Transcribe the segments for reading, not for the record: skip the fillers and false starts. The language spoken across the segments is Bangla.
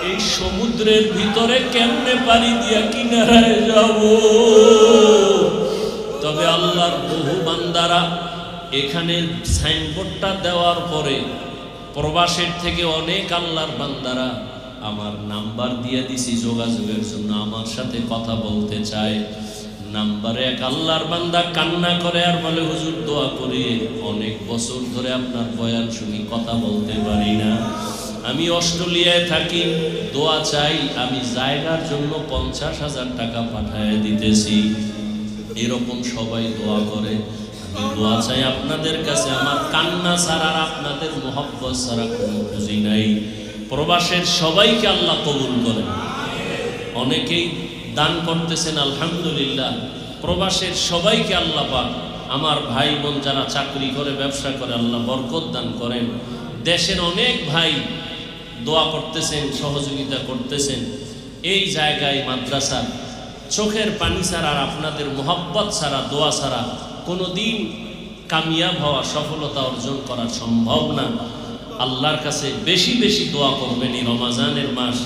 এই সমুদ্রের ভিতরে কেমনে পানি দিয়া কিনারায় যাব। তবে আল্লাহর বহু বান্দারা এখানে সাইনবোর্ডটা দেওয়ার পরে প্রবাসের থেকে অনেক আল্লাহর বান্দারা আমার নাম্বার দিয়ে দিছি যোগাযোগের জন্য, আমার সাথে কথা বলতে চায়। নাম্বারে এক আল্লাহর বান্দা কান্না করে আর বলে, হুজুর দোয়া করি, অনেক বছর ধরে আপনার বয়ান শুনি, কথা বলতে পারি না। আমি অস্ট্রেলিয়ায় থাকি, দোয়া চাই, আমি জায়গার জন্য 50,000 টাকা পাঠায় দিতেছি। এরকম সবাই দোয়া করে। আমি দোয়া চাই আপনাদের কাছে, আমার কান্না ছাড়া আর আপনাদের মোহব্বত ছাড়া কোনো পুঁজি নাই। প্রবাসের সবাইকে আল্লাহ কবুল করেন। অনেকেই দান করতেছেন, আলহামদুলিল্লাহ। প্রবাসের সবাইকে আল্লাহ পাক, আমার ভাই বোন যারা চাকরি করে ব্যবসা করে, আল্লাহ বরকত দান করেন। দেশের অনেক ভাই দোয়া করতেছেন, সহযোগিতা করতেছেন। এই জায়গায় মাদ্রাসা চোখের পানি ছাড়া আর আপনাদের মোহাব্বত ছাড়া, দোয়া ছাড়া কোনো দিন কামিয়াব হওয়া, সফলতা অর্জন করা সম্ভব না। আল্লাহর কাছে বেশি বেশি দোয়া করবেন। এই রমাজানের মাস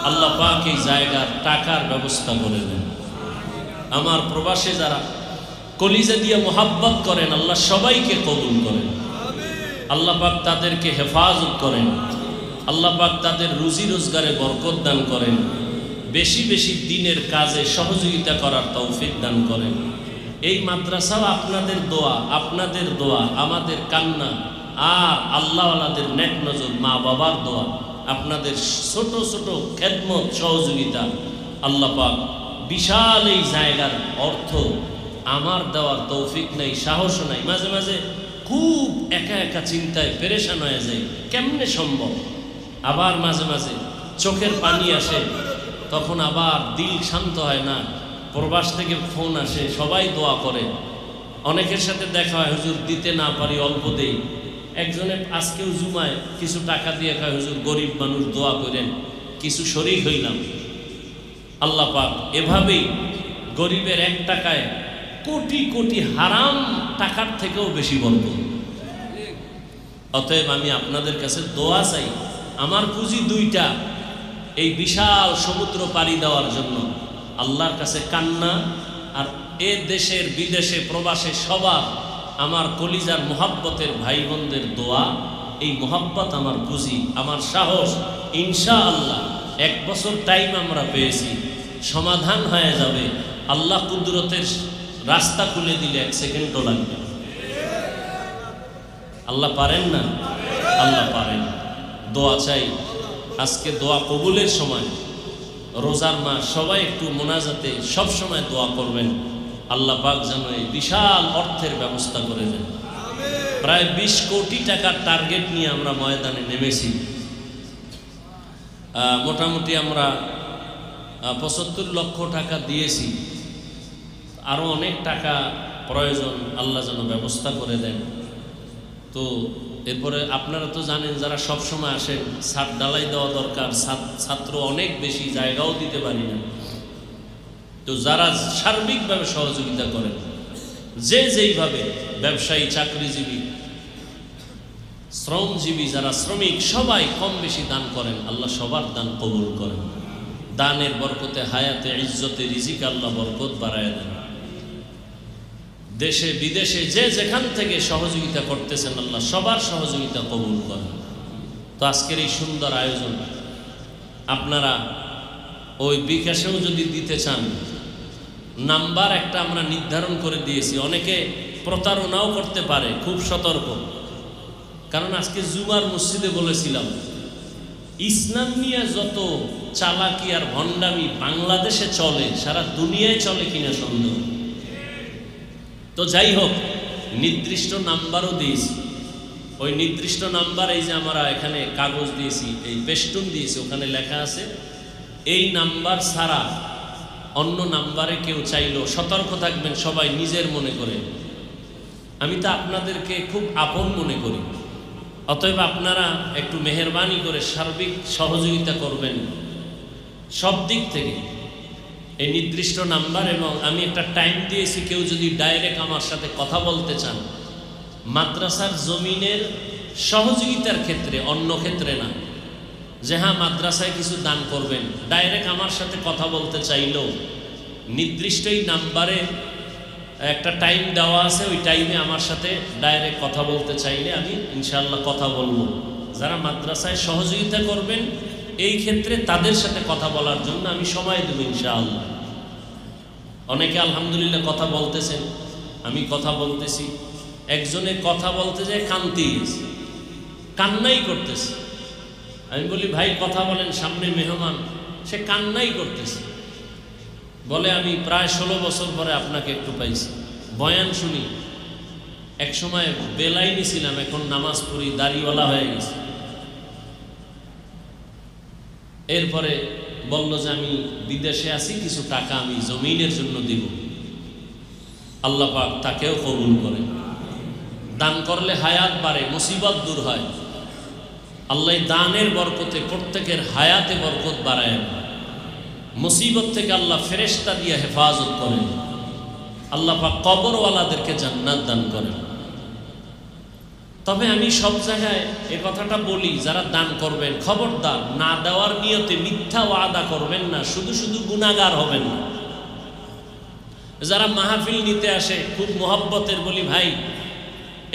আল্লাহ পাক এই জায়গার টাকার ব্যবস্থা করে দেন। আমার প্রবাসে যারা কলিজা দিয়ে মোহাব্বত করেন, আল্লাহ সবাইকে কবুল করেন। আল্লাহ পাক তাদেরকে হেফাজত করেন। আল্লাহ পাক তাদের রুজি রোজগারে বরকত দান করেন। বেশি বেশি দিনের কাজে সহযোগিতা করার তৌফিক দান করেন। এই মাদ্রাসাও আপনাদের দোয়া, আপনাদের দোয়া, আমাদের কান্না আর আল্লাহওয়ালাদের নেক নজর, মা বাবার দোয়া, আপনাদের ছোট ছোট খেদমত সহযোগিতা, আল্লাহ পাক বিশাল এই জায়গার অর্থ আমার দেওয়ার তৌফিক নাই, সাহস নাই। মাঝে মাঝে খুব একা একা চিন্তায় পেরেশান হয়ে যায়, কেমনে সম্ভব। আবার মাঝে মাঝে চোখের পানি আসে, তখন আবার দিল শান্ত হয় না। প্রবাস থেকে ফোন আসে, সবাই দোয়া করে। অনেকের সাথে দেখা হয়, হুজুর দিতে না পারি, অল্প দেই। একজনে আজকেও জুমায় কিছু টাকা দিয়ে কয়, হুজুর গরিব মানুষ দোয়া করেন, কিছু শরীক হইলাম। আল্লাহ পাক এভাবেই গরিবের 1 টাকায় কোটি কোটি হারাম টাকার থেকেও বেশি বরকত। অতএব আমি আপনাদের কাছে দোয়া চাই। আমার পুঁজি 2টা, এই বিশাল সমুদ্র পাড়ি দেওয়ার জন্য। আল্লাহর কাছে কান্না আর এ দেশের বিদেশে প্রবাসে সবার আমার কলিজার মোহাব্বতের ভাই বোনদের দোয়া। এই মোহাব্বত আমার পুঁজি, আমার সাহস। ইনশাআল্লাহ 1 বছর টাইম আমরা পেয়েছি, সমাধান হয়ে যাবে। আল্লাহ কুদরতের রাস্তা খুলে দিলে 1 সেকেন্ডও লাগবে। আল্লাহ পারেন না? আল্লাহ পারেন। দোয়া চাই। আজকে দোয়া কবুলের সময়, রোজার মাস, সবাই একটু মোনাজাতে সব সময় দোয়া করবেন। আল্লাহ পাক যেন এই বিশাল অর্থের ব্যবস্থা করে দেন। প্রায় 20 কোটি টাকার টার্গেট নিয়ে আমরা ময়দানে নেমেছি। মোটামুটি আমরা 75 লক্ষ টাকা দিয়েছি। আরও অনেক টাকা প্রয়োজন, আল্লাহ যেন ব্যবস্থা করে দেন। তো এরপরে আপনারা তো জানেন, যারা সব সময় আসেন, ছাদ ঢালাই দেওয়া দরকার। ছাত্র অনেক বেশি, জায়গাও দিতে পারি না। তো যারা সার্বিকভাবে সহযোগিতা করেন, যে যেইভাবে, ব্যবসায়ী, চাকরিজীবী, শ্রমজীবী, যারা শ্রমিক, সবাই কম বেশি দান করেন। আল্লাহ সবার দান কবুল করেন। দানের বরকতে, হায়াতে, ইজ্জতে, রিজিকে আল্লাহ বরকত বাড়ায় দেন। দেশে বিদেশে যে যেখান থেকে সহযোগিতা করতেছেন, আল্লাহ সবার সহযোগিতা কবুল করেন। তো আজকের এই সুন্দর আয়োজন আপনারা ওই বিকাশেও যদি দিতে চান, নাম্বার একটা আমরা নির্ধারণ করে দিয়েছি। অনেকে প্রতারণাও করতে পারে, খুব সতর্ক। কারণ আজকে জুমার মসজিদে বলেছিলাম, ইসলাম নিয়ে যত চালাকি আর ভণ্ডামি বাংলাদেশে চলে, সারা দুনিয়ায় চলে কিনা সন্দেহ। তো যাই হোক, নির্দিষ্ট নাম্বারও দিয়েছি। ওই নির্দিষ্ট নাম্বার, এই যে আমরা এখানে কাগজ দিয়েছি, এই পেস্টুন দিয়েছি, ওখানে লেখা আছে, এই নাম্বার ছাড়া অন্য নাম্বারে কেউ চাইলেও সতর্ক থাকবেন সবাই নিজের মনে করে। আমি তো আপনাদেরকে খুব আপন মনে করি। অতএব আপনারা একটু মেহেরবানি করে সার্বিক সহযোগিতা করবেন সব দিক থেকে। এই নির্দিষ্ট নাম্বার, এবং আমি একটা টাইম দিয়েছি, কেউ যদি ডাইরেক্ট আমার সাথে কথা বলতে চান, মাদ্রাসার জমিনের সহযোগিতার ক্ষেত্রে, অন্য ক্ষেত্রে না, যে হ্যাঁ মাদ্রাসায় কিছু দান করবেন, ডাইরেক্ট আমার সাথে কথা বলতে চাইলেও নির্দিষ্ট এই নাম্বারে একটা টাইম দেওয়া আছে, ওই টাইমে আমার সাথে ডাইরেক্ট কথা বলতে চাইলে আমি ইনশাআল্লাহ কথা বলবো। যারা মাদ্রাসায় সহযোগিতা করবেন এই ক্ষেত্রে তাদের সাথে কথা বলার জন্য আমি সময় দেব ইনশাআল্লাহ। অনেকে আলহামদুলিল্লাহ কথা বলতেছেন, আমি কথা বলতেছি। একজনে কথা বলতে যায় কাঁদতেই গেছে, কান্নাই করতেছে। আমি বলি ভাই কথা বলেন, সামনে মেহমান। সে কান্নাই করতেছে, বলে আমি প্রায় 16 বছর পরে আপনাকে একটু পাইছি, বয়ান শুনি। এক সময় বেলাইনি ছিলাম, এখন নামাজ পড়ি, দাড়িওয়ালা হয়ে গেছে। এরপরে বলল যে আমি বিদেশে আছি, কিছু টাকা আমি জমিনের জন্য দিব। আল্লাহ পাক তাকেও কবুল করে। দান করলে হায়াত বাড়ে, মুসিবত দূর হয়। আল্লাহ দানের বরকতে প্রত্যেকের হায়াতে বরকত বাড়ায়, মুসিবত থেকে আল্লাহ ফেরেশতা দিয়ে হেফাজত করেন। আল্লাহ পাক কবরওয়ালাদেরকে জান্নাত দান করেন। তবে আমি সব জায়গায় এ কথাটা বলি, যারা দান করবেন খবরদার না দেওয়ার নিয়তে মিথ্যা ওয়াদা করবেন না, শুধু শুধু গুনাহগার হবেন না। যারা মাহফিল নিতে আসে খুব মোহব্বতের বলি ভাই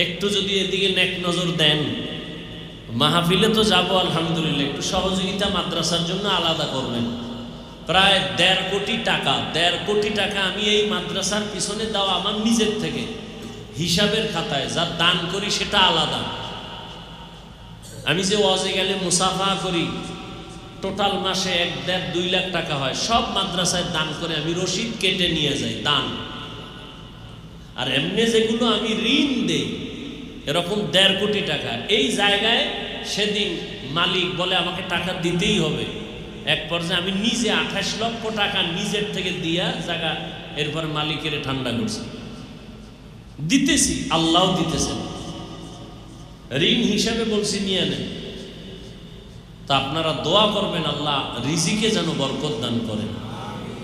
একটু যদি এদিকে নেক নজর দেন, মাহফিলে তো যাবো আলহামদুলিল্লাহ, একটু সহযোগিতা মাদ্রাসার জন্য আলাদা করবেন। প্রায় 1.5 কোটি টাকা, 1.5 কোটি টাকা আমি এই মাদ্রাসার পিছনে দেওয়া আমার নিজের থেকে, হিসাবের খাতায় যা দান করি সেটা আলাদা। আমি যে ওয়াজে গেলে মুসাফা করি, টোটাল মাসে 1-1.5-2 লাখ টাকা হয়, সব মাদ্রাসায় দান করে আমি রসিদ কেটে নিয়ে যাই দান। আর এমনি যেগুলো আমি ঋণ দেই এরকম 1.5 কোটি টাকা, এই জায়গায় সেদিন মালিক বলে আমাকে টাকা দিতেই হবে। এক পর্যায়ে আমি নিজে 28 লক্ষ টাকা নিজের থেকে দিয়া জায়গা, এরপরে মালিকের ঠান্ডা করছি, দিতেছি, আল্লাহও দিতেছেন। ঋণ হিসাবে বলছি নিয়ে নেন। তা আপনারা দোয়া করবেন আল্লাহ রিজিকে যেন বরকত দান করেন।